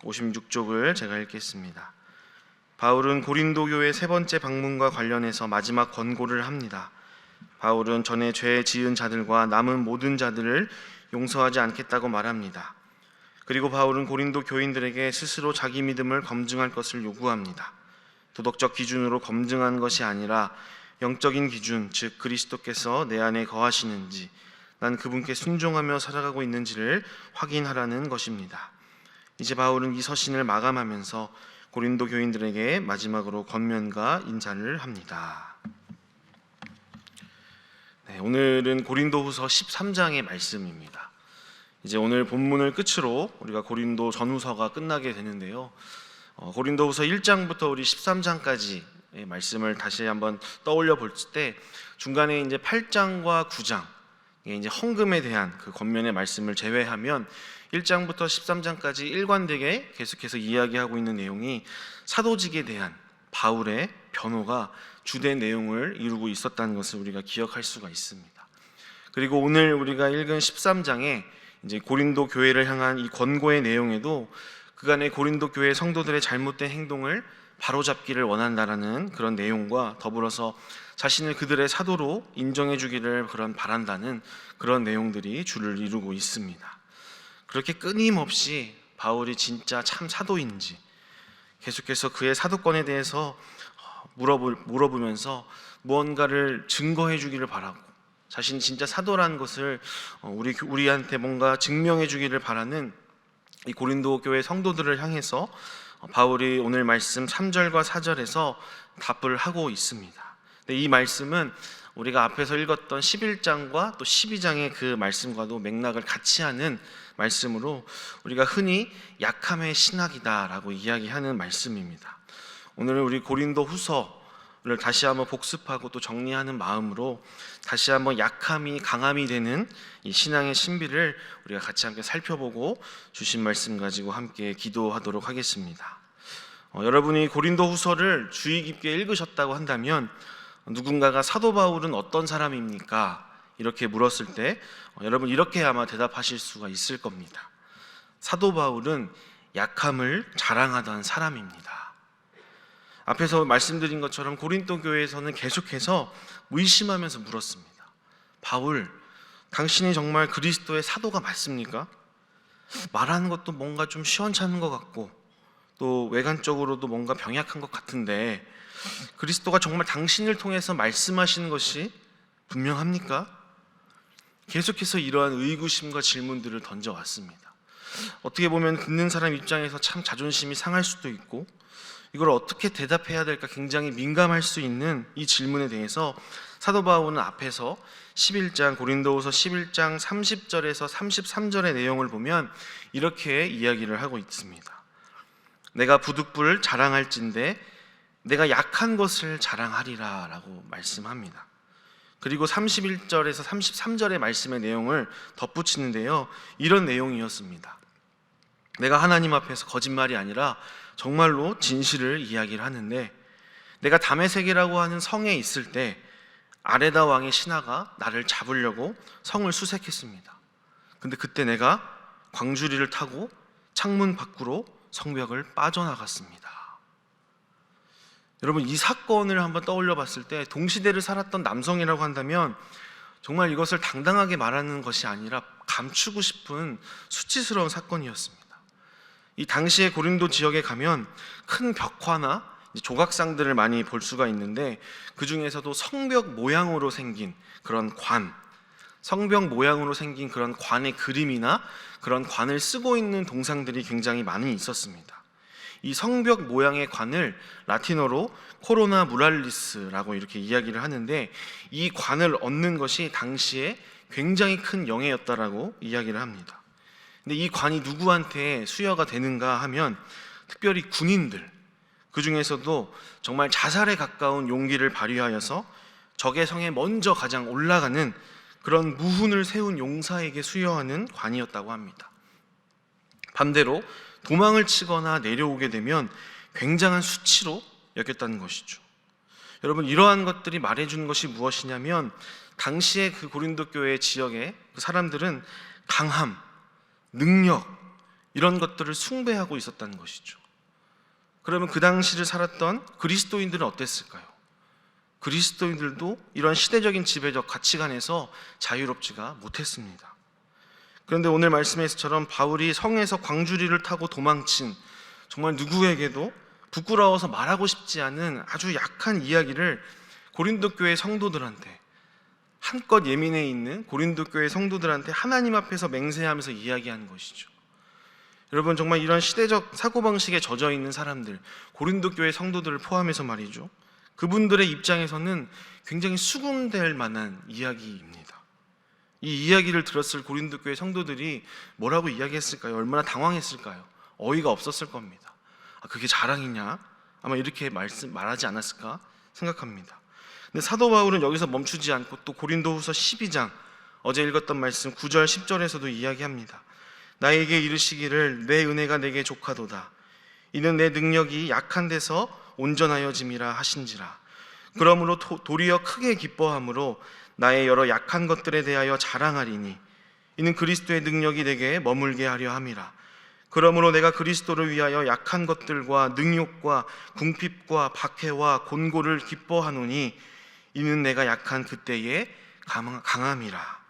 56쪽을 제가 읽겠습니다. 바울은 고린도 교회 세 번째 방문과 관련해서 마지막 권고를 합니다. 바울은 전에 죄 지은 자들과 남은 모든 자들을 용서하지 않겠다고 말합니다. 그리고 바울은 고린도 교인들에게 스스로 자기 믿음을 검증할 것을 요구합니다. 도덕적 기준으로 검증하는 것이 아니라 영적인 기준, 즉 그리스도께서 내 안에 거하시는지, 난 그분께 순종하며 살아가고 있는지를 확인하라는 것입니다. 이제 바울은 이 서신을 마감하면서 고린도 교인들에게 마지막으로 권면과 인사를 합니다. 오늘은 고린도후서 13장의 말씀입니다. 이제 오늘 본문을 끝으로 우리가 고린도 전후서가 끝나게 되는데요. 고린도후서 1장부터 우리 13장까지의 말씀을 다시 한번 떠올려 볼 때 중간에 이제 8장과 9장 이제 헌금에 대한 그 권면의 말씀을 제외하면 1장부터 13장까지 일관되게 계속해서 이야기하고 있는 내용이 사도직에 대한 바울의 변호가 주된 내용을 이루고 있었다는 것을 우리가 기억할 수가 있습니다. 그리고 오늘 우리가 읽은 13장에 이제 고린도 교회를 향한 이 권고의 내용에도 그간의 고린도 교회 성도들의 잘못된 행동을 바로잡기를 원한다라는 그런 내용과 더불어서 자신을 그들의 사도로 인정해 주기를 바란다는 그런 내용들이 주를 이루고 있습니다. 그렇게 끊임없이 바울이 진짜 참 사도인지 계속해서 그의 사도권에 대해서 물어보면서 무언가를 증거해 주기를 바라고 자신이 진짜 사도라는 것을 우리한테 뭔가 증명해 주기를 바라는 이 고린도 교회 성도들을 향해서 바울이 오늘 말씀 3절과 4절에서 답을 하고 있습니다. 근데 이 말씀은 우리가 앞에서 읽었던 11장과 또 12장의 그 말씀과도 맥락을 같이 하는 말씀으로 우리가 흔히 약함의 신학이다라고 이야기하는 말씀입니다. 오늘은 우리 고린도 후서를 다시 한번 복습하고 또 정리하는 마음으로 다시 한번 약함이 강함이 되는 이 신앙의 신비를 우리가 같이 함께 살펴보고 주신 말씀 가지고 함께 기도하도록 하겠습니다. 여러분이 고린도 후서를 주의 깊게 읽으셨다고 한다면 누군가가 사도 바울은 어떤 사람입니까? 이렇게 물었을 때 여러분 이렇게 아마 대답하실 수가 있을 겁니다. 사도 바울은 약함을 자랑하던 사람입니다. 앞에서 말씀드린 것처럼 고린도 교회에서는 계속해서 의심하면서 물었습니다. 바울, 당신이 정말 그리스도의 사도가 맞습니까? 말하는 것도 뭔가 좀 시원찮은 것 같고 또 외관적으로도 뭔가 병약한 것 같은데 그리스도가 정말 당신을 통해서 말씀하시는 것이 분명합니까? 계속해서 이러한 의구심과 질문들을 던져왔습니다. 어떻게 보면 듣는 사람 입장에서 참 자존심이 상할 수도 있고 이걸 어떻게 대답해야 될까 굉장히 민감할 수 있는 이 질문에 대해서 사도 바울은 앞에서 11장 고린도후서 11장 30절에서 33절의 내용을 보면 이렇게 이야기를 하고 있습니다. 내가 부득불 자랑할진대 내가 약한 것을 자랑하리라 라고 말씀합니다. 그리고 31절에서 33절의 말씀의 내용을 덧붙이는데요, 이런 내용이었습니다. 내가 하나님 앞에서 거짓말이 아니라 정말로 진실을 이야기를 하는데 내가 다메섹이라고 하는 성에 있을 때 아레다 왕의 신하가 나를 잡으려고 성을 수색했습니다. 근데 그때 내가 광주리를 타고 창문 밖으로 성벽을 빠져나갔습니다. 여러분 이 사건을 한번 떠올려 봤을 때 동시대를 살았던 남성이라고 한다면 정말 이것을 당당하게 말하는 것이 아니라 감추고 싶은 수치스러운 사건이었습니다. 이 당시의 고린도 지역에 가면 큰 벽화나 조각상들을 많이 볼 수가 있는데 그 중에서도 성벽 모양으로 생긴 그런 성벽 모양으로 생긴 그런 관의 그림이나 그런 관을 쓰고 있는 동상들이 굉장히 많이 있었습니다. 이 성벽 모양의 관을 라틴어로 코로나 무랄리스라고 이렇게 이야기를 하는데 이 관을 얻는 것이 당시에 굉장히 큰 영예였다라고 이야기를 합니다. 근데 이 관이 누구한테 수여가 되는가 하면 특별히 군인들, 그 중에서도 정말 자살에 가까운 용기를 발휘하여서 적의 성에 먼저 가장 올라가는 그런 무훈을 세운 용사에게 수여하는 관이었다고 합니다. 반대로 도망을 치거나 내려오게 되면 굉장한 수치로 여겼다는 것이죠. 여러분 이러한 것들이 말해주는 것이 무엇이냐면 당시의 그 고린도 교회 지역의 그 사람들은 강함, 능력 이런 것들을 숭배하고 있었다는 것이죠. 그러면 그 당시를 살았던 그리스도인들은 어땠을까요? 그리스도인들도 이런 시대적인 지배적 가치관에서 자유롭지가 못했습니다. 그런데 오늘 말씀에서처럼 바울이 성에서 광주리를 타고 도망친 정말 누구에게도 부끄러워서 말하고 싶지 않은 아주 약한 이야기를 고린도 교회 성도들한테, 한껏 예민해 있는 고린도 교회 성도들한테 하나님 앞에서 맹세하면서 이야기하는 것이죠. 여러분, 정말 이런 시대적 사고방식에 젖어 있는 사람들, 고린도 교회 성도들을 포함해서 말이죠, 그분들의 입장에서는 굉장히 수군될 만한 이야기입니다. 이 이야기를 들었을 고린도 교회 성도들이 뭐라고 이야기했을까요? 얼마나 당황했을까요? 어이가 없었을 겁니다. 그게 자랑이냐? 아마 이렇게 말하지 않았을까 생각합니다. 근데 사도 바울은 여기서 멈추지 않고 또 고린도후서 12장, 어제 읽었던 말씀 9절 10절에서도 이야기합니다. 나에게 이르시기를 내 은혜가 내게 족하도다. 이는 내 능력이 약한 데서 온전하여짐이라 하신지라. 그러므로 도리어 크게 기뻐함으로 나의 여러 약한 것들에 대하여 자랑하리니 이는 그리스도의 능력이 내게 머물게 하려 함이라. 그러므로 내가 그리스도를 위하여 약한 것들과 능욕과 궁핍과 박해와 곤고를 기뻐하노니 이는 내가 약한 그때에 강함이라.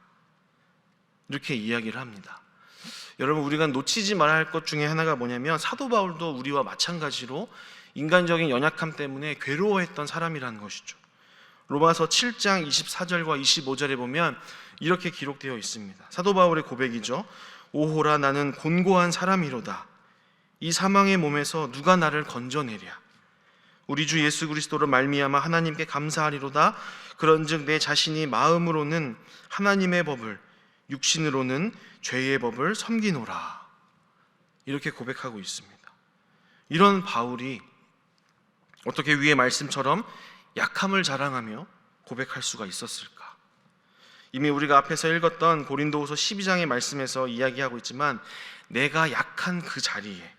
이렇게 이야기를 합니다. 여러분, 우리가 놓치지 말아야 할 것 중에 하나가 뭐냐면 사도 바울도 우리와 마찬가지로 인간적인 연약함 때문에 괴로워했던 사람이라는 것이죠. 로마서 7장 24절과 25절에 보면 이렇게 기록되어 있습니다. 사도 바울의 고백이죠. 오호라 나는 곤고한 사람이로다. 이 사망의 몸에서 누가 나를 건져내랴. 우리 주 예수 그리스도로 말미암아 하나님께 감사하리로다. 그런즉 내 자신이 마음으로는 하나님의 법을, 육신으로는 죄의 법을 섬기노라. 이렇게 고백하고 있습니다. 이런 바울이 어떻게 위의 말씀처럼 약함을 자랑하며 고백할 수가 있었을까? 이미 우리가 앞에서 읽었던 고린도후서 12장의 말씀에서 이야기하고 있지만 내가 약한 그 자리에,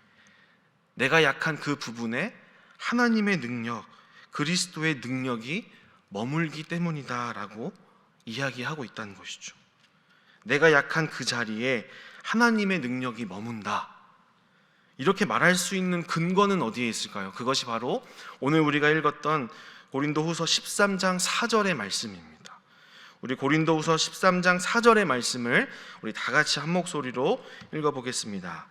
내가 약한 그 부분에 하나님의 능력, 그리스도의 능력이 머물기 때문이다라고 이야기하고 있다는 것이죠. 내가 약한 그 자리에 하나님의 능력이 머문다. 이렇게 말할 수 있는 근거는 어디에 있을까요? 그것이 바로 오늘 우리가 읽었던 고린도후서 13장 4절의 말씀입니다. 우리 고린도후서 13장 4절의 말씀을 우리 다 같이 한 목소리로 읽어보겠습니다.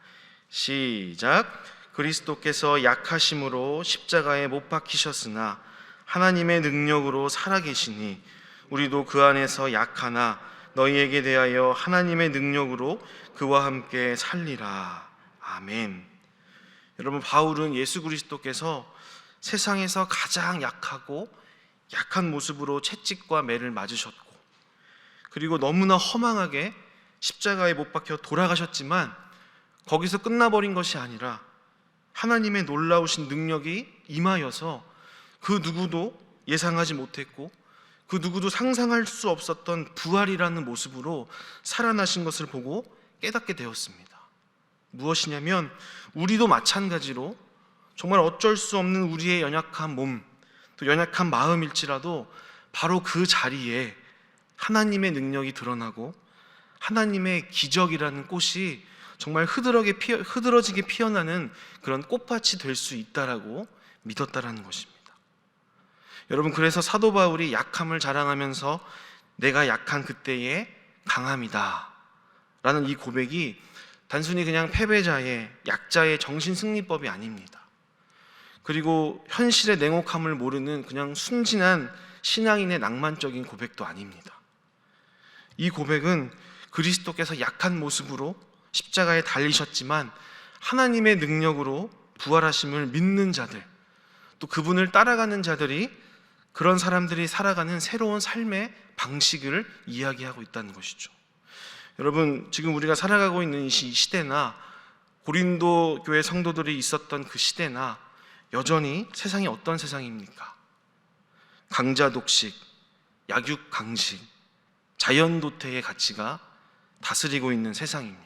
시작. 그리스도께서 약하심으로 십자가에 못 박히셨으나 하나님의 능력으로 살아계시니 우리도 그 안에서 약하나 너희에게 대하여 하나님의 능력으로 그와 함께 살리라. 아멘. 여러분, 바울은 예수 그리스도께서 세상에서 가장 약하고 약한 모습으로 채찍과 매를 맞으셨고, 그리고 너무나 허망하게 십자가에 못 박혀 돌아가셨지만 거기서 끝나버린 것이 아니라 하나님의 놀라우신 능력이 임하여서 그 누구도 예상하지 못했고 그 누구도 상상할 수 없었던 부활이라는 모습으로 살아나신 것을 보고 깨닫게 되었습니다. 무엇이냐면 우리도 마찬가지로 정말 어쩔 수 없는 우리의 연약한 몸, 또 연약한 마음일지라도 바로 그 자리에 하나님의 능력이 드러나고 하나님의 기적이라는 꽃이 정말 흐드러지게 피어나는 그런 꽃밭이 될 수 있다라고 믿었다라는 것입니다. 여러분, 그래서 사도 바울이 약함을 자랑하면서 내가 약한 그때의 강함이다 라는 이 고백이 단순히 그냥 패배자의, 약자의 정신승리법이 아닙니다. 그리고 현실의 냉혹함을 모르는 그냥 순진한 신앙인의 낭만적인 고백도 아닙니다. 이 고백은 그리스도께서 약한 모습으로 십자가에 달리셨지만 하나님의 능력으로 부활하심을 믿는 자들, 또 그분을 따라가는 자들이, 그런 사람들이 살아가는 새로운 삶의 방식을 이야기하고 있다는 것이죠. 여러분, 지금 우리가 살아가고 있는 이 시대나 고린도 교회 성도들이 있었던 그 시대나 여전히 세상이 어떤 세상입니까? 강자 독식, 약육 강식, 자연도태의 가치가 다스리고 있는 세상입니다.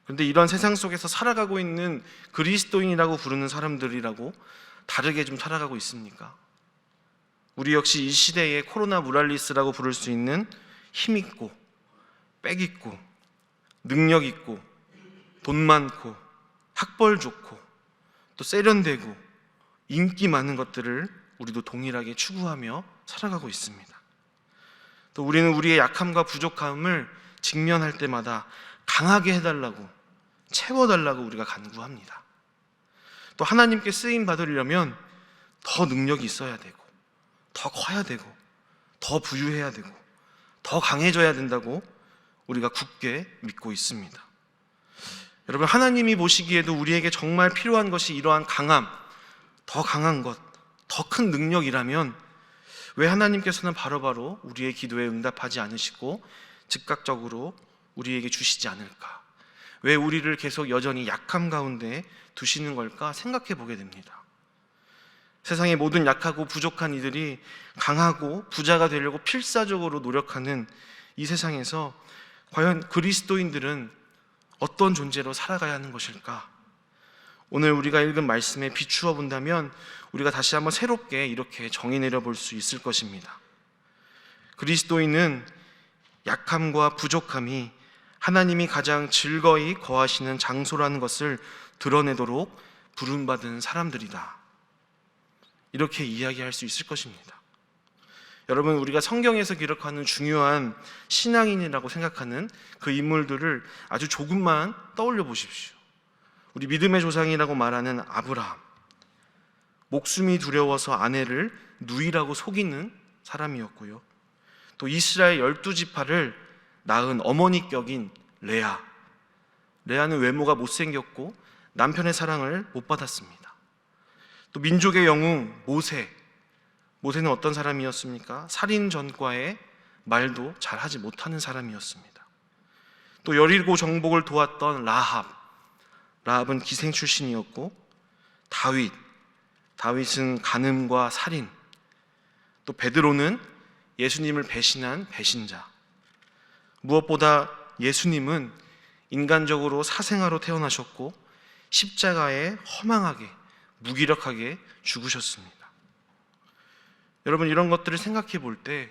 그런데 이런 세상 속에서 살아가고 있는 그리스도인이라고 부르는 사람들이라고 다르게 좀 살아가고 있습니까? 우리 역시 이 시대의 코로나 무랄리스라고 부를 수 있는 힘있고 빽있고 능력있고 돈 많고 학벌 좋고 또 세련되고 인기 많은 것들을 우리도 동일하게 추구하며 살아가고 있습니다. 또 우리는 우리의 약함과 부족함을 직면할 때마다 강하게 해달라고, 채워달라고 우리가 간구합니다. 또 하나님께 쓰임 받으려면 더 능력이 있어야 되고, 더 커야 되고, 더 부유해야 되고, 더 강해져야 된다고 우리가 굳게 믿고 있습니다. 여러분, 하나님이 보시기에도 우리에게 정말 필요한 것이 이러한 강함, 더 강한 것, 더 큰 능력이라면 왜 하나님께서는 바로바로 우리의 기도에 응답하지 않으시고 즉각적으로 우리에게 주시지 않을까? 왜 우리를 계속 여전히 약함 가운데 두시는 걸까 생각해 보게 됩니다. 세상의 모든 약하고 부족한 이들이 강하고 부자가 되려고 필사적으로 노력하는 이 세상에서 과연 그리스도인들은 어떤 존재로 살아가야 하는 것일까? 오늘 우리가 읽은 말씀에 비추어 본다면 우리가 다시 한번 새롭게 이렇게 정의 내려볼 수 있을 것입니다. 그리스도인은 약함과 부족함이 하나님이 가장 즐거이 거하시는 장소라는 것을 드러내도록 부름받은 사람들이다. 이렇게 이야기할 수 있을 것입니다. 여러분, 우리가 성경에서 기록하는 중요한 신앙인이라고 생각하는 그 인물들을 아주 조금만 떠올려 보십시오. 우리 믿음의 조상이라고 말하는 아브라함, 목숨이 두려워서 아내를 누이라고 속이는 사람이었고요. 또 이스라엘 12지파를 낳은 어머니 격인 레아는 외모가 못생겼고 남편의 사랑을 못 받았습니다. 또 민족의 영웅 모세는 어떤 사람이었습니까? 살인 전과에 말도 잘하지 못하는 사람이었습니다. 또 17 정복을 도왔던 라합은 기생 출신이었고, 다윗은 간음과 살인, 또 베드로는 예수님을 배신한 배신자. 무엇보다 예수님은 인간적으로 사생아로 태어나셨고 십자가에 허망하게 무기력하게 죽으셨습니다. 여러분, 이런 것들을 생각해 볼 때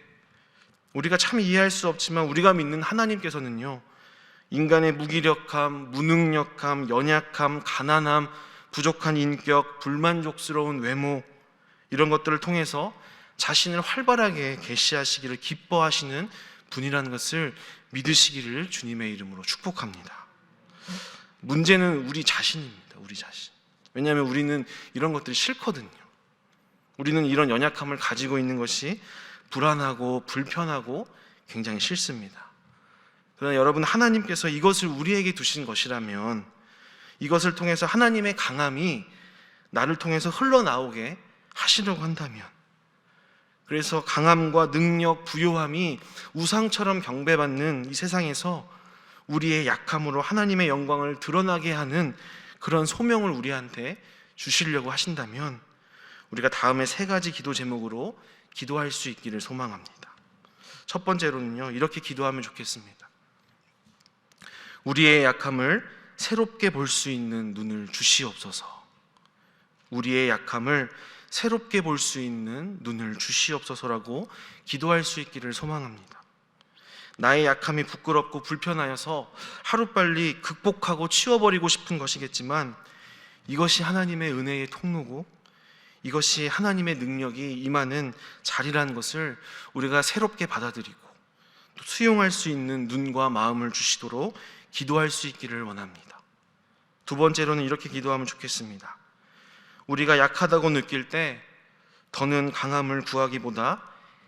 우리가 참 이해할 수 없지만 우리가 믿는 하나님께서는요, 인간의 무기력함, 무능력함, 연약함, 가난함, 부족한 인격, 불만족스러운 외모, 이런 것들을 통해서 자신을 활발하게 계시하시기를 기뻐하시는 분이라는 것을 믿으시기를 주님의 이름으로 축복합니다. 문제는 우리 자신입니다. 우리 자신. 왜냐하면 우리는 이런 것들이 싫거든요. 우리는 이런 연약함을 가지고 있는 것이 불안하고 불편하고 굉장히 싫습니다. 그러나 여러분, 하나님께서 이것을 우리에게 두신 것이라면, 이것을 통해서 하나님의 강함이 나를 통해서 흘러나오게 하시려고 한다면, 그래서 강함과 능력, 부요함이 우상처럼 경배받는 이 세상에서 우리의 약함으로 하나님의 영광을 드러나게 하는 그런 소명을 우리한테 주시려고 하신다면, 우리가 다음에 3가지 기도 제목으로 기도할 수 있기를 소망합니다. 첫 번째로는요, 이렇게 기도하면 좋겠습니다. 우리의 약함을 새롭게 볼 수 있는 눈을 주시옵소서. 우리의 약함을 새롭게 볼 수 있는 눈을 주시옵소서라고 기도할 수 있기를 소망합니다. 나의 약함이 부끄럽고 불편하여서 하루빨리 극복하고 치워버리고 싶은 것이겠지만, 이것이 하나님의 은혜의 통로고 이것이 하나님의 능력이 임하는 자리라는 것을 우리가 새롭게 받아들이고 또 수용할 수 있는 눈과 마음을 주시도록 기도할 수 있기를 원합니다. 두 번째로는 이렇게 기도하면 좋겠습니다. 우리가 약하다고 느낄 때 더는 강함을 구하기보다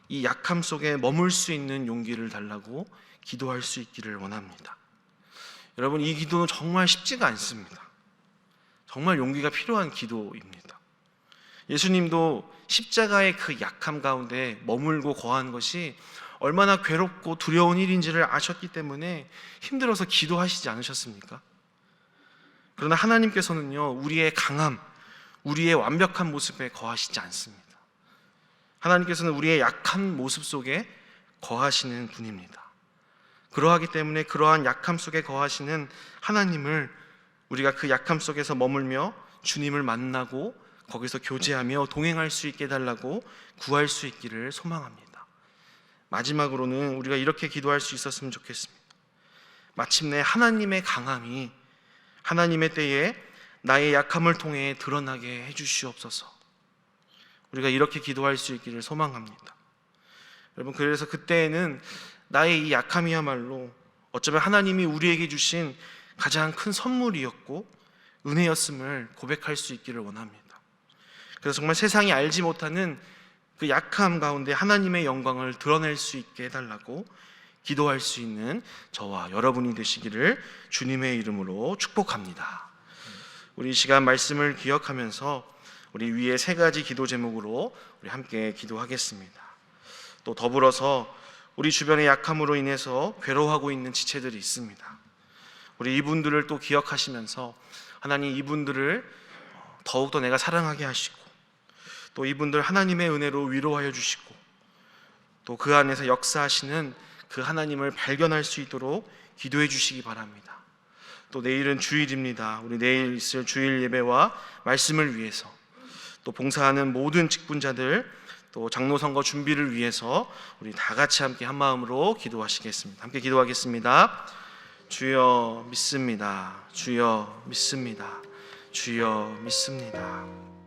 이 약함 속에 머물 수 있는 용기를 달라고 기도할 수 있기를 원합니다. 여러분, 이 기도는 정말 쉽지가 않습니다. 정말 용기가 필요한 기도입니다. 예수님도 십자가의 그 약함 가운데 머물고 거한 것이 얼마나 괴롭고 두려운 일인지를 아셨기 때문에 힘들어서 기도하시지 않으셨습니까? 그러나 하나님께서는요, 우리의 강함, 우리의 완벽한 모습에 거하시지 않습니다. 하나님께서는 우리의 약한 모습 속에 거하시는 분입니다. 그러하기 때문에 그러한 약함 속에 거하시는 하나님을 우리가 그 약함 속에서 머물며 주님을 만나고 거기서 교제하며 동행할 수 있게 해달라고 구할 수 있기를 소망합니다. 마지막으로는 우리가 이렇게 기도할 수 있었으면 좋겠습니다. 마침내 하나님의 강함이 하나님의 때에 나의 약함을 통해 드러나게 해주시옵소서. 우리가 이렇게 기도할 수 있기를 소망합니다. 여러분, 그래서 그때에는 나의 이 약함이야말로 어쩌면 하나님이 우리에게 주신 가장 큰 선물이었고 은혜였음을 고백할 수 있기를 원합니다. 그래서 정말 세상이 알지 못하는 그 약함 가운데 하나님의 영광을 드러낼 수 있게 해달라고 기도할 수 있는 저와 여러분이 되시기를 주님의 이름으로 축복합니다. 우리 이 시간 말씀을 기억하면서 우리 위에 세 가지 기도 제목으로 우리 함께 기도하겠습니다. 또 더불어서 우리 주변의 약함으로 인해서 괴로워하고 있는 지체들이 있습니다. 우리 이분들을 또 기억하시면서 하나님, 이분들을 더욱더 내가 사랑하게 하시고 또 이분들 하나님의 은혜로 위로하여 주시고 또 그 안에서 역사하시는 그 하나님을 발견할 수 있도록 기도해 주시기 바랍니다. 또 내일은 주일입니다. 우리 내일 있을 주일 예배와 말씀을 위해서, 또 봉사하는 모든 직분자들, 또 장로 선거 준비를 위해서 우리 다 같이 함께 한 마음으로 기도하시겠습니다. 함께 기도하겠습니다. 주여 믿습니다. 주여 믿습니다. 주여 믿습니다.